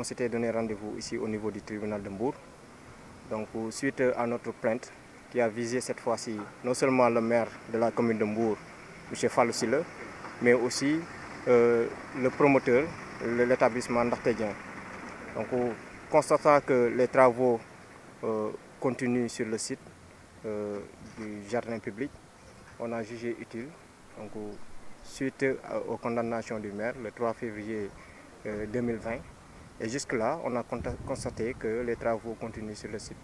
on s'était donné rendez-vous ici au niveau du tribunal de Mbour. Donc, suite à notre plainte qui a visé cette fois-ci non seulement le maire de la commune de Mbour, M. Fallou Sylla, mais aussi le promoteur, l'établissement Ndakhté Dieng. Donc, constatant que les travaux continuent sur le site du jardin public, on a jugé utile, donc, suite aux condamnations du maire le 3 février 2020, et jusque-là, on a constaté que les travaux continuent sur le site,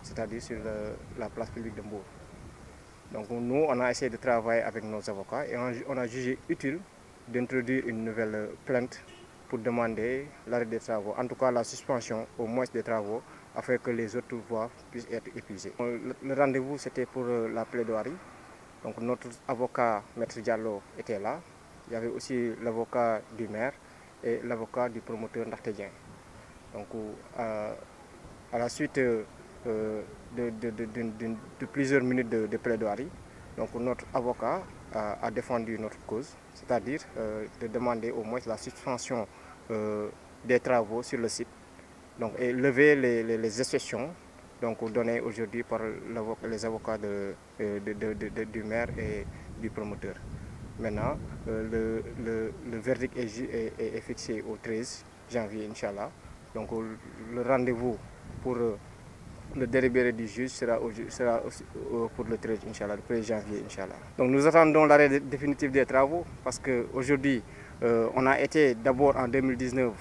c'est-à-dire sur la place publique de Mbour. Donc nous, on a essayé de travailler avec nos avocats et on a jugé utile d'introduire une nouvelle plainte pour demander l'arrêt des travaux, en tout cas la suspension au moins des travaux, afin que les autres voies puissent être épuisées. Le rendez-vous, c'était pour la plaidoirie. Donc notre avocat, Maître Diallo, était là. Il y avait aussi l'avocat du maire et l'avocat du promoteur Ndakhté Dieng. Donc à la suite de plusieurs minutes de plaidoirie, donc notre avocat a défendu notre cause, c'est-à-dire de demander au moins la suspension des travaux sur le site, donc, et lever les exceptions donc, données aujourd'hui par les avocats du maire et du promoteur. Maintenant, le verdict est fixé au 13 janvier, Inch'Allah. Donc le rendez-vous pour le délibéré du juge sera aussi pour le 13, Inch'Allah, le 1er janvier, Inch'Allah. Donc nous attendons l'arrêt définitif des travaux parce qu'aujourd'hui, on a été d'abord en 2019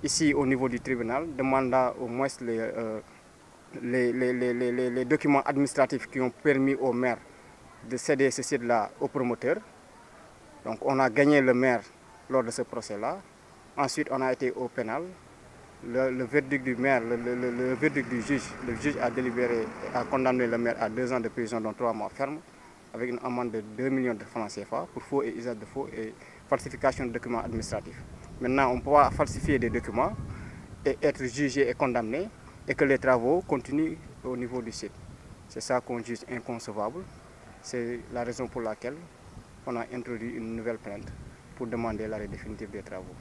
ici au niveau du tribunal, demandant au moins les documents administratifs qui ont permis au maire de céder ce site-là au promoteur. Donc on a gagné le maire lors de ce procès-là. Ensuite, on a été au pénal. Le verdict du maire, le verdict du juge, le juge a délibéré, a condamné le maire à 2 ans de prison, dont 3 mois ferme, avec une amende de 2 millions de francs CFA pour faux et usage de faux et falsification de documents administratifs. Maintenant, on peut falsifier des documents et être jugé et condamné et que les travaux continuent au niveau du site. C'est ça qu'on juge inconcevable. C'est la raison pour laquelle on a introduit une nouvelle plainte pour demander l'arrêt définitif des travaux.